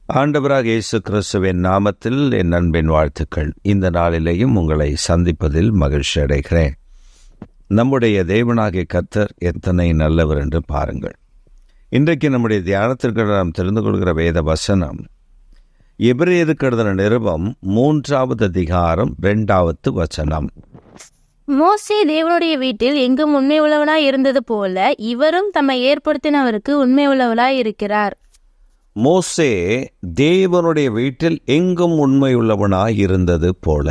ஆண்டவராக இயேசு கிறிஸ்துவின் நாமத்தில் என் அன்பின் வாழ்த்துக்கள். இந்த நாளிலேயும் உங்களை சந்திப்பதில் மகிழ்ச்சி அடைகிறேன். நம்முடைய தேவனாகிய கர்த்தர் எத்தனை நல்லவர் என்று பாருங்கள். இன்றைக்கு நம்முடைய தியானத்திற்கு நாம் தெரிந்து கொள்கிற வேத வசனம் எபிரேயருக்கு எழுதின நிருபம் 3வது அதிகாரம் 2வது வசனம். மோசே தேவனுடைய வீட்டில் எங்கும் உண்மை உள்ளவனாய் இருந்தது போல இவரும் தம்மை ஏற்படுத்தினவருக்கு உண்மை உள்ளவனாய் இருக்கிறார். மோசே தேவனுடைய வீட்டில் எங்கும் உண்மையுள்ளவனாய் இருந்தது போல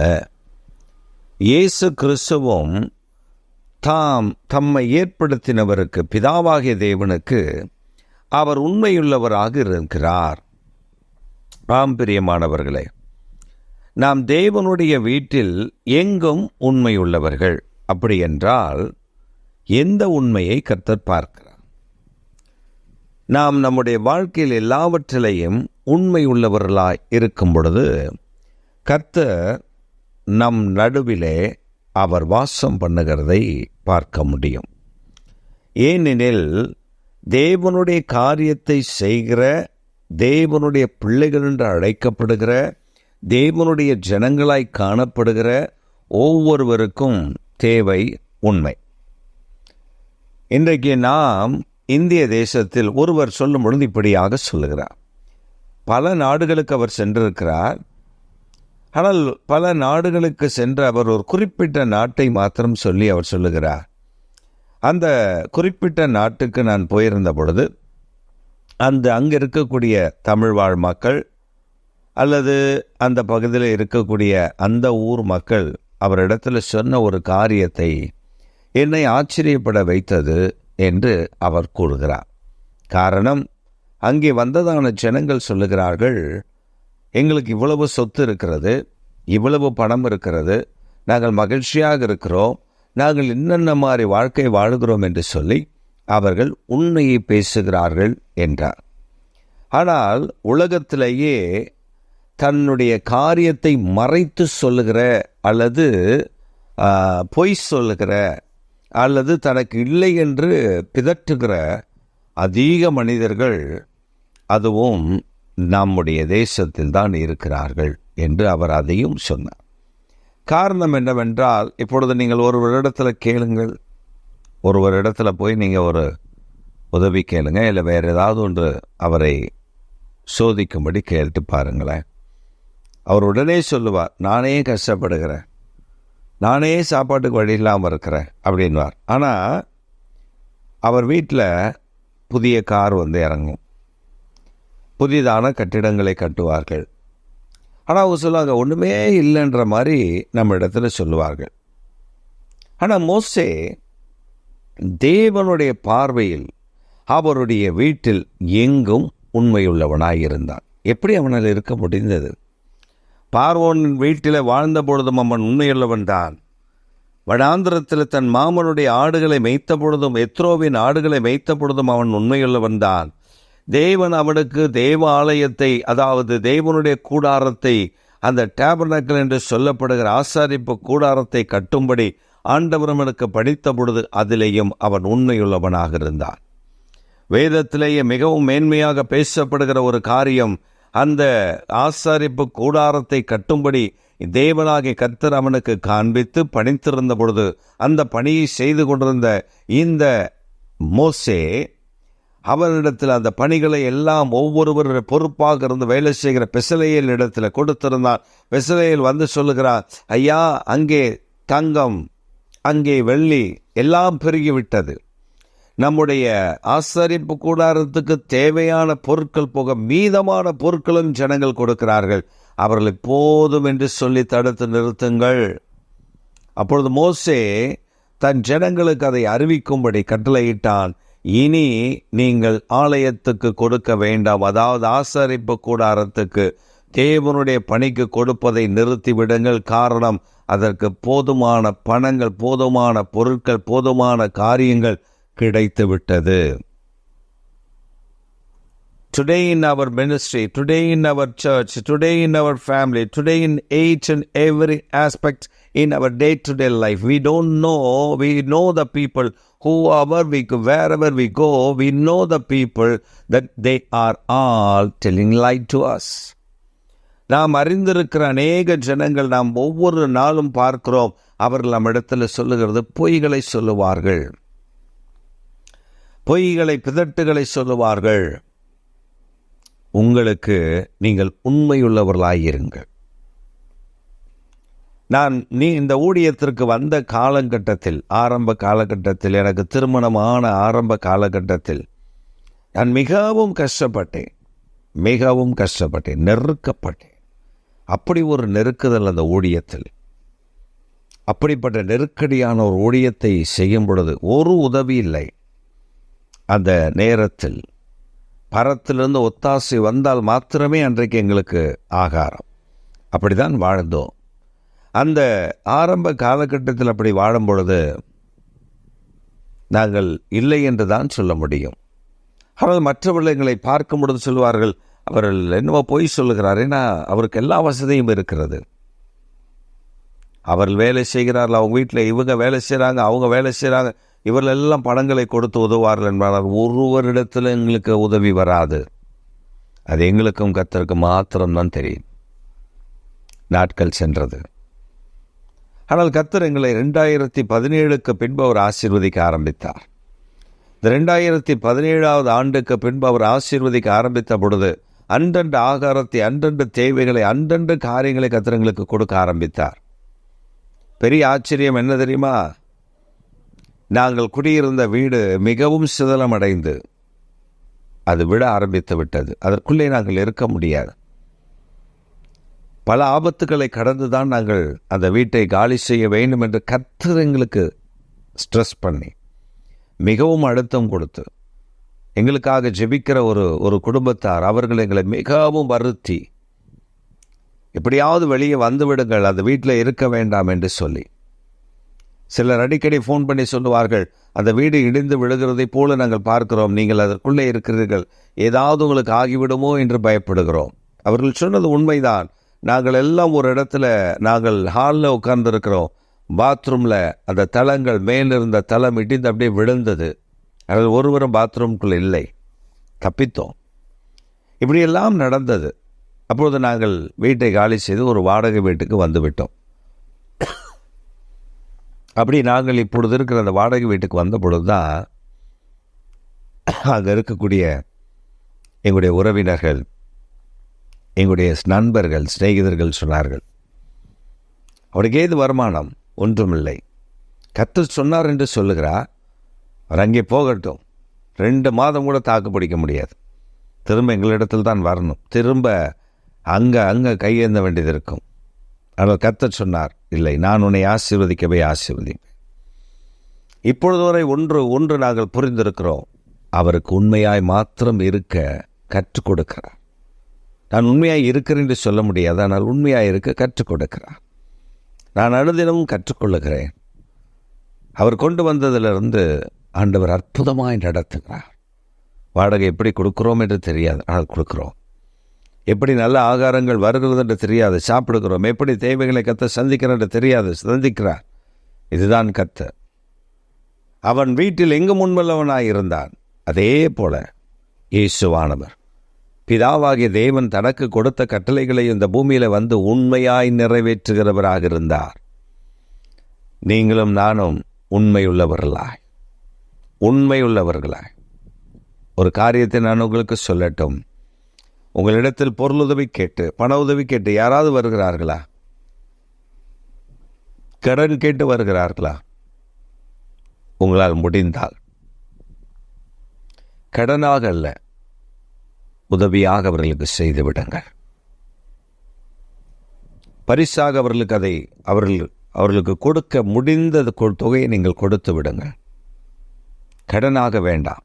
இயேசு கிறிஸ்துவும் தம்மை ஏற்படுத்தினவருக்கு, பிதாவாகிய தேவனுக்கு அவர் உண்மையுள்ளவராக இருக்கிறார். ஆம் பிரியமானவர்களே, நாம் தேவனுடைய வீட்டில் எங்கும் உண்மையுள்ளவர்கள். அப்படி என்றால் எந்த உண்மையை கர்த்தர் பார்க்கிறார்? நாம் நம்முடைய வாழ்க்கையில் எல்லாவற்றிலையும் உண்மை உள்ளவர்களாய் இருக்கும் பொழுது கர்த்தர் நம் நடுவிலே அவர் வாசம் பண்ணுகிறதை பார்க்க முடியும். ஏனெனில் தேவனுடைய காரியத்தை செய்கிற, தேவனுடைய பிள்ளைகள் என்று அழைக்கப்படுகிற, தேவனுடைய ஜனங்களாய் காணப்படுகிற ஒவ்வொருவருக்கும் தேவை உண்மை. இன்றைக்கு நாம் இந்திய தேசத்தில் ஒருவர் சொல்லும் பொழுது இப்படியாக சொல்லுகிறார். பல நாடுகளுக்கு அவர் சென்றிருக்கிறார். ஆனால் பல நாடுகளுக்கு சென்ற அவர் ஒரு குறிப்பிட்ட நாட்டை மாத்திரம் சொல்லி அவர் சொல்லுகிறார். அந்த குறிப்பிட்ட நாட்டுக்கு நான் போயிருந்த பொழுது அங்கே இருக்கக்கூடிய தமிழ் வாழ் மக்கள் அல்லது அந்த பகுதியில் இருக்கக்கூடிய அந்த ஊர் மக்கள் அவரிடத்தில் சொன்ன ஒரு காரியத்தை என்னை ஆச்சரியப்பட வைத்தது என்று அவர் கூறுகிறார். காரணம், அங்கே வந்ததான ஜனங்கள் சொல்லுகிறார்கள், எங்களுக்கு இவ்வளவு சொத்து இருக்கிறது, இவ்வளவு பணம் இருக்கிறது, நாங்கள் மகிழ்ச்சியாக இருக்கிறோம், நாங்கள் இன்னென்ன மாதிரி வாழ்க்கை வாழுகிறோம் என்று சொல்லி அவர்கள் உண்மையை பேசுகிறார்கள் என்றார். ஆனால் உலகத்திலேயே தன்னுடைய காரியத்தை மறைத்து சொல்லுகிற அல்லது பொய் சொல்லுகிற அல்லது தனக்கு இல்லை என்று பிதற்றுகிற அதிக மனிதர்கள் அதுவும் நம்முடைய தேசத்தில் தான் இருக்கிறார்கள் என்று அவர் அதையும் சொன்னார். காரணம் என்னவென்றால், இப்பொழுது நீங்கள் ஒருவரிடத்தில் கேளுங்கள், ஒருவரிடத்தில் போய் நீங்கள் ஒரு உதவி கேளுங்க, இல்லை வேறு ஏதாவது ஒன்று அவரை சோதிக்கும்படி கேட்டு பாருங்களேன். அவர் உடனே சொல்லுவார், நானே கஷ்டப்படுகிறேன், நானே சாப்பாட்டுக்கு வழி இல்லாமல் இருக்கிறேன் அப்படின்வார். ஆனால் அவர் வீட்டில் புதிய கார் வந்து இறங்கும், புதிதான கட்டிடங்களை கட்டுவார்கள். ஆனால் அவங்க சொல்லுவாங்க, ஒன்றுமே இல்லைன்ற மாதிரி நம்ம இடத்துல சொல்லுவார்கள். ஆனால் மோசே தேவனுடைய பார்வையில் அவருடைய வீட்டில் எங்கும் உண்மையுள்ளவனாயிருந்தான். எப்படி அவனால் இருக்க முடிந்தது? பார்வோனின் வீட்டில் வாழ்ந்த பொழுதும் அவன் உண்மையுள்ளவன் தான். வடாந்திரத்தில் தன் மாமனுடைய ஆடுகளை மேய்த்த பொழுதும், எத்ரோவின் ஆடுகளை மேய்த்த பொழுதும் அவன் உண்மையுள்ளவன் தான். தேவன் அவனுக்கு தேவ ஆலயத்தை, அதாவது தேவனுடைய கூடாரத்தை, அந்த டேபர்னக்கிள் என்று சொல்லப்படுகிற ஆசாரிப்பு கூடாரத்தை கட்டும்படி ஆண்டவர் அவனுக்கு படித்த பொழுது அதிலேயும் அவன் உண்மையுள்ளவனாக இருந்தான். வேதத்திலேயே மிகவும் மேன்மையாக பேசப்படுகிற ஒரு காரியம், அந்த ஆசாரிப்பு கூடாரத்தை கட்டும்படி தேவனாகிய கர்த்தர் அவனுக்கு காண்பித்து பணித்திருந்த பொழுது அந்த பணியை செய்து கொண்டிருந்த இந்த மோசே அவனிடத்தில் அந்த பணிகளை எல்லாம் ஒவ்வொருவர் பொறுப்பாக இருந்து வேலை செய்கிற பெசலேயல் இடத்துல கொடுத்திருந்தான். பெசலேயல் வந்து சொல்லுகிறார், ஐயா, அங்கே தங்கம், அங்கே வெள்ளி எல்லாம் பெருகிவிட்டது, நம்முடைய ஆசாரிப்பு கூடாரத்துக்கு தேவையான பொருட்கள் போக மீதமான பொருட்களும் ஜனங்கள் கொடுக்கிறார்கள், அவர்களை போதும் என்று சொல்லி தடுத்து நிறுத்துங்கள். அப்பொழுது மோசே தன் ஜனங்களுக்கு அதை அறிவிக்கும்படி கட்டளையிட்டான். இனி நீங்கள் ஆலயத்துக்கு கொடுக்க வேண்டாம், அதாவது ஆசாரிப்பு கூடாரத்துக்கு தேவனுடைய பணிக்கு கொடுப்பதை நிறுத்திவிடுங்கள். காரணம், அதற்கு போதுமான பணங்கள், போதுமான பொருட்கள், போதுமான காரியங்கள் கிடைத்து விட்டது. Today in our ministry, today in our church, today in our family, today in each and every aspect in our day-to-day life, we know the people wherever we go, we know the people that they are all telling lie to us. நாம் அறிந்திருக்கிற அநேக ஜனங்கள் நாம் ஒவ்வொரு நாளும் பார்க்கிறோம், அவர்கள் நம்மிடத்தில் சொல்லுகிறது பொய்களை சொல்லுவார்கள், பொய்களை பிதட்டுகளை சொல்லுவார்கள். உங்களுக்கு நீங்கள் உண்மையுள்ளவர்களாயிருங்கள். இந்த ஊழியத்திற்கு வந்த காலகட்டத்தில், ஆரம்ப காலகட்டத்தில், எனக்கு திருமணமான ஆரம்ப காலகட்டத்தில் நான் மிகவும் கஷ்டப்பட்டேன், நெருக்கப்பட்டேன். அப்படி ஒரு நெருக்குதல் அந்த ஊழியத்தில். அப்படிப்பட்ட நெருக்கடியான ஒரு ஊழியத்தை செய்யும் பொழுது ஒரு உதவி இல்லை. அந்த நேரத்தில் பரத்திலிருந்து ஒத்தாசை வந்தால் மாத்திரமே அன்றைக்கு எங்களுக்கு ஆகாரம். அப்படிதான் வாழ்ந்தோம். அந்த ஆரம்ப காலகட்டத்தில் அப்படி வாழும் பொழுது நாங்கள் இல்லை என்று தான் சொல்ல முடியும். ஆனால் மற்றவர்கள் எங்களை பார்க்கும் பொழுது சொல்வார்கள், அவர்கள் என்னவோ பொய் சொல்லுகிறார், ஏன்னா அவருக்கு எல்லா வசதியும் இருக்கிறது. அவர்கள் வேலை செய்கிறார்கள், அவங்க வீட்டில் இவங்க வேலை செய்கிறாங்க, அவங்க வேலை செய்கிறாங்க, இவர்கள் எல்லாம் பணங்களை கொடுத்து உதவுவார்கள் என்பார்கள். ஒருவரிடத்தில் எங்களுக்கு உதவி வராது. அது எங்களுக்கும் கர்த்தருக்கு மாத்திரம்தான் தெரியும். நாட்கள் சென்றது. ஆனால் கர்த்தர் எங்களை 2017க்கு பின்பு அவர் ஆசீர்வதிக்க ஆரம்பித்தார். இந்த 2017ஆவது ஆண்டுக்கு பின்பு அவர் ஆசீர்வதிக்க ஆரம்பித்த பொழுது அன்றன்று ஆகாரத்தை, அன்றன்று தேவைகளை, அன்றன்று காரியங்களை கர்த்தர் எங்களுக்கு கொடுக்க ஆரம்பித்தார். பெரிய ஆச்சரியம் என்ன தெரியுமா? நாங்கள் குடியிருந்த வீடு மிகவும் சிதலமடைந்து அது விட ஆரம்பித்து விட்டது. அதற்குள்ளே நாங்கள் இருக்க முடியாது. பல ஆபத்துக்களை கடந்துதான் நாங்கள் அந்த வீட்டை காலி செய்ய வேண்டும் என்று கர்த்தர் எங்களுக்கு ஸ்ட்ரெஸ் பண்ணி, மிகவும் அழுத்தம் கொடுத்து, எங்களுக்காக ஜெபிக்கிற ஒரு குடும்பத்தார், அவர்கள் எங்களை மிகவும் வருத்தி, எப்படியாவது வெளியே வந்து விடுங்கள், அந்த வீட்டில் இருக்க வேண்டாம் என்று சொல்லி. சிலர் அடிக்கடி ஃபோன் பண்ணி சொல்லுவார்கள், அந்த வீடு இடிந்து விழுகிறதை போல நாங்கள் பார்க்கிறோம், நீங்கள் அதற்குள்ளே இருக்கிறீர்கள், ஏதாவது உங்களுக்கு ஆகிவிடுமோ என்று பயப்படுகிறோம். அவர்கள் சொன்னது உண்மைதான். நாங்கள் எல்லாம் ஒரு இடத்துல, நாங்கள் ஹாலில் உட்கார்ந்துருக்கிறோம், பாத்ரூமில் அந்த தளங்கள், மேலிருந்த தளம் இடிந்து அப்படியே விழுந்தது. அதில் ஒருவரும் பாத்ரூம்குள்ளே இல்லை, தப்பித்தோம். இப்படியெல்லாம் நடந்தது. அப்பொழுது நாங்கள் வீட்டை காலி செய்து ஒரு வாடகை வீட்டுக்கு வந்துவிட்டோம். அப்படி நாங்கள் இப்பொழுது இருக்கிற அந்த வாடகை வீட்டுக்கு வந்த பொழுது தான் அங்கே இருக்கக்கூடிய எங்களுடைய உறவினர்கள், எங்களுடைய நண்பர்கள், சிநேகிதர்கள் சொன்னார்கள், அவருக்கு ஏது வருமானம் ஒன்றுமில்லை, கர்த்தர் சொன்னார் என்று சொல்லுகிறார், அவர் அங்கே போகட்டும், 2 மாதம் கூட தாக்கு பிடிக்க முடியாது, திரும்ப எங்களிடத்தில் தான் வரணும், திரும்ப அங்கே கையேந்த வேண்டியது இருக்கும். ஆனால் கர்த்தர் சொன்னார், இல்லை, நான் உன்னை ஆசீர்வதிக்கவே ஆசீர்வதிப்பேன். இப்பொழுது வரை ஒன்று நாங்கள் புரிந்திருக்கிறோம், அவருக்கு உண்மையாய் மாத்திரம் இருக்க கற்றுக் கொடுக்கிறார். நான் உண்மையாய் இருக்கிறேன் என்று சொல்ல முடியாது, ஆனால் உண்மையாய் இருக்க கற்றுக் கொடுக்கிறார். நான் அனுதினமும் கற்றுக்கொள்ளுகிறேன். அவர் கொண்டு வந்ததிலிருந்து ஆண்டவர் அற்புதமாய் நடத்துகிறார். வாடகை எப்படி கொடுக்குறோம் என்று தெரியாது, ஆனால் கொடுக்குறோம். எப்படி நல்ல ஆகாரங்கள் வருகிறது என்று தெரியாது, சாப்பிடுகிறோம். எப்படி தேவைகளை கர்த்தர் சந்திக்கிறார் என்று தெரியாது, சந்திக்கிறார். இதுதான் கர்த்தர். அவன் வீட்டில் எங்கு முன்வல்லவனாய் இருந்தான், அதே போல இயேசுவானவர் பிதாவாகிய தேவன் தனக்கு கொடுத்த கட்டளைகளை இந்த பூமியில வந்து உண்மையாய் நிறைவேற்றுகிறவராக இருந்தார். நீங்களும் நானும் உண்மையுள்ளவர்களாய் ஒரு காரியத்தை நான் உங்களுக்கு சொல்லட்டும். உங்களிடத்தில் பொருளுதவி கேட்டு, பண உதவி கேட்டு யாராவது வருகிறார்களா? கடன் கேட்டு வருகிறார்களா? உங்களால் முடிந்தால் கடனாக அல்ல, உதவியாக அவர்களுக்கு செய்து விடுங்கள். பரிசாக அவர்களுக்கு அதை அவர்களுக்கு கொடுக்க முடிந்த தொகையை நீங்கள் கொடுத்து விடுங்கள். கடனாக வேண்டாம்.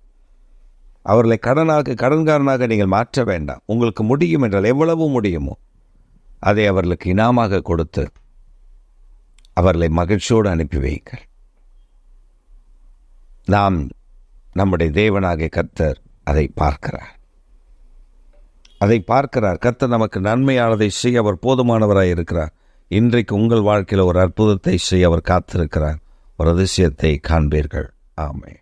அவர்களை கடன்காரனாக நீங்கள் மாற்ற வேண்டாம். உங்களுக்கு முடியும் என்றால் எவ்வளவு முடியுமோ அதை அவர்களுக்கு இனாமாக கொடுத்து அவர்களை மகிழ்ச்சியோடு அனுப்பி வையுங்கள். நம்முடைய தேவனாகிய கர்த்தர் அதை பார்க்கிறார். கர்த்தர் நமக்கு நன்மையானதை செய்ய அவர் போதுமானவராய் இருக்கிறார். இன்றைக்கு உங்கள் வாழ்க்கையில் ஒரு அற்புதத்தை செய்ய அவர் காத்திருக்கிறார். ஒரு அதிசயத்தை காண்பீர்கள். ஆமென்.